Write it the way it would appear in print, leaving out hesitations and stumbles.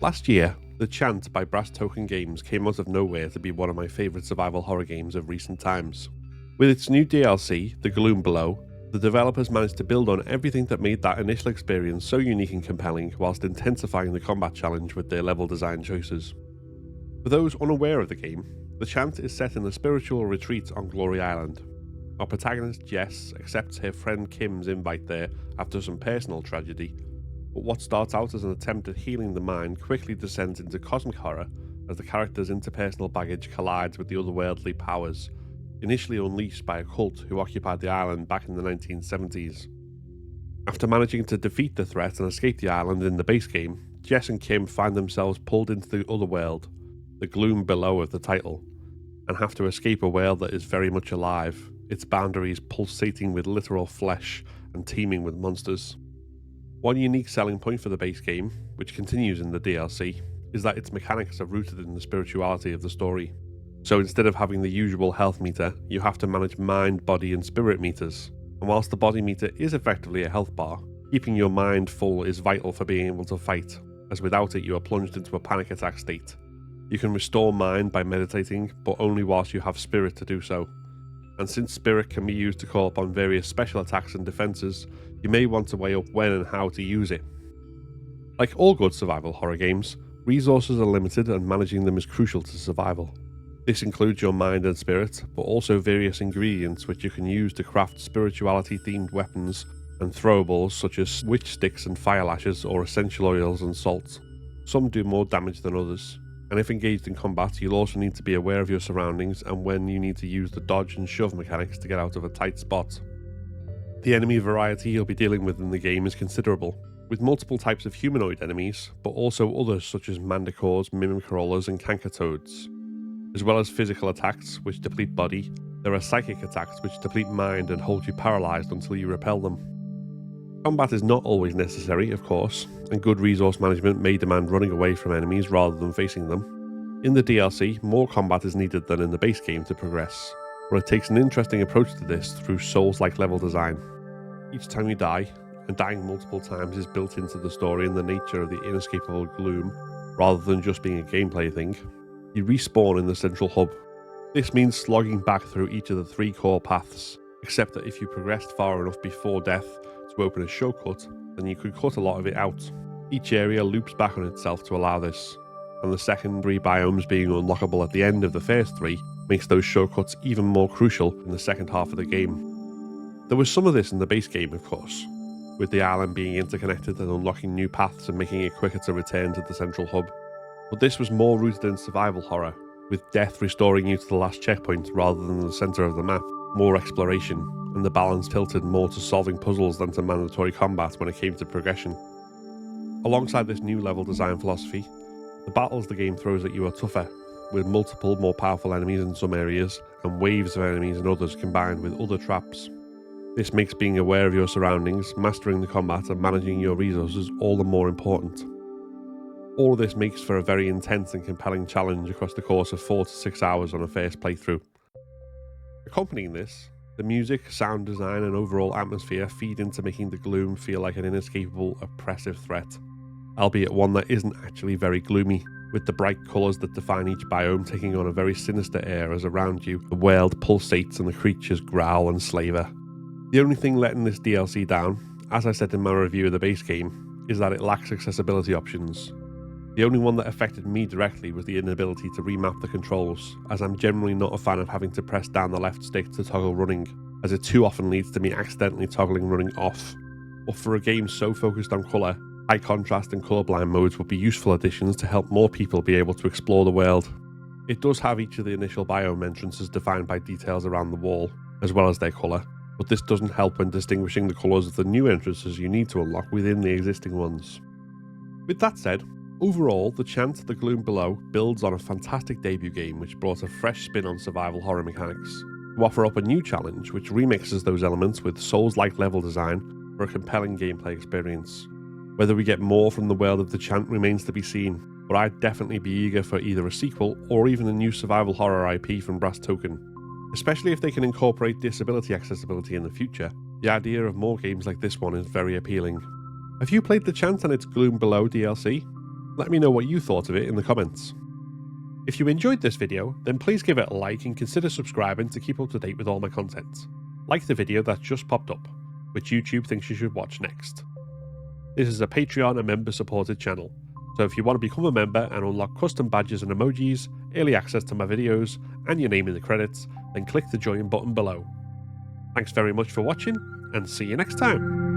Last year, The Chant by Brass Token Games came out of nowhere to be one of my favourite survival horror games of recent times. With its new DLC, The Gloom Below, the developers managed to build on everything that made that initial experience so unique and compelling, whilst intensifying the combat challenge with their level design choices. For those unaware of the game, The Chant is set in a spiritual retreat on Glory Island. Our protagonist Jess accepts her friend Kim's invite there after some personal tragedy, but what starts out as an attempt at healing the mind quickly descends into cosmic horror as the character's interpersonal baggage collides with the otherworldly powers, initially unleashed by a cult who occupied the island back in the 1970s. After managing to defeat the threat and escape the island in the base game, Jess and Kim find themselves pulled into the other world, the Gloom Below of the title, and have to escape a world that is very much alive, its boundaries pulsating with literal flesh and teeming with monsters. One unique selling point for the base game, which continues in the DLC, is that its mechanics are rooted in the spirituality of the story. So instead of having the usual health meter, you have to manage mind, body and spirit meters. And whilst the body meter is effectively a health bar, keeping your mind full is vital for being able to fight, as without it you are plunged into a panic attack state. You can restore mind by meditating, but only whilst you have spirit to do so. And since spirit can be used to call upon various special attacks and defences, you may want to weigh up when and how to use it. Like all good survival horror games, resources are limited and managing them is crucial to survival. This includes your mind and spirit, but also various ingredients which you can use to craft spirituality themed weapons and throwables such as witch sticks and fire lashes or essential oils and salts. Some do more damage than others, and if engaged in combat you'll also need to be aware of your surroundings and when you need to use the dodge and shove mechanics to get out of a tight spot. The enemy variety you'll be dealing with in the game is considerable, with multiple types of humanoid enemies, but also others such as manticores, mimic-crawlers and canker-toads. As well as physical attacks, which deplete body, there are psychic attacks which deplete mind and hold you paralysed until you repel them. Combat is not always necessary, of course, and good resource management may demand running away from enemies rather than facing them. In the DLC, more combat is needed than in the base game to progress, but it takes an interesting approach to this through Souls-like level design. Each time you die, and dying multiple times is built into the story and the nature of the inescapable gloom, rather than just being a gameplay thing. You respawn in the central hub. This means slogging back through each of the 3 core paths, except that if you progressed far enough before death to open a shortcut, then you could cut a lot of it out. Each area loops back on itself to allow this, and the secondary biomes being unlockable at the end of the first 3 makes those shortcuts even more crucial in the second half of the game. There was some of this in the base game, of course, with the island being interconnected and unlocking new paths and making it quicker to return to the central hub. But this was more rooted in survival horror, with death restoring you to the last checkpoint rather than the centre of the map, more exploration, and the balance tilted more to solving puzzles than to mandatory combat when it came to progression. Alongside this new level design philosophy, the battles the game throws at you are tougher, with multiple more powerful enemies in some areas, and waves of enemies in others combined with other traps. This makes being aware of your surroundings, mastering the combat and managing your resources all the more important. All of this makes for a very intense and compelling challenge across the course of 4 to 6 hours on a first playthrough. Accompanying this, the music, sound design and overall atmosphere feed into making the gloom feel like an inescapable, oppressive threat, albeit one that isn't actually very gloomy, with the bright colours that define each biome taking on a very sinister air as around you the world pulsates and the creatures growl and slaver. The only thing letting this DLC down, as I said in my review of the base game, is that it lacks accessibility options. The only one that affected me directly was the inability to remap the controls, as I'm generally not a fan of having to press down the left stick to toggle running, as it too often leads to me accidentally toggling running off. But for a game so focused on colour, high contrast and colourblind modes would be useful additions to help more people be able to explore the world. It does have each of the initial biome entrances defined by details around the wall, as well as their colour, but this doesn't help when distinguishing the colours of the new entrances you need to unlock within the existing ones. With that said, overall, The Chant, The Gloom Below builds on a fantastic debut game which brought a fresh spin on survival horror mechanics, to offer up a new challenge which remixes those elements with Souls-like level design for a compelling gameplay experience. Whether we get more from the world of The Chant remains to be seen, but I'd definitely be eager for either a sequel or even a new survival horror IP from Brass Token. Especially if they can incorporate disability accessibility in the future, the idea of more games like this one is very appealing. Have you played The Chant and its Gloom Below DLC? Let me know what you thought of it in the comments. If you enjoyed this video, then please give it a like and consider subscribing to keep up to date with all my content. Like the video that just popped up, which YouTube thinks you should watch next. This is a Patreon and member supported channel, so if you want to become a member and unlock custom badges and emojis, early access to my videos, and your name in the credits, then click the join button below. Thanks very much for watching, and see you next time.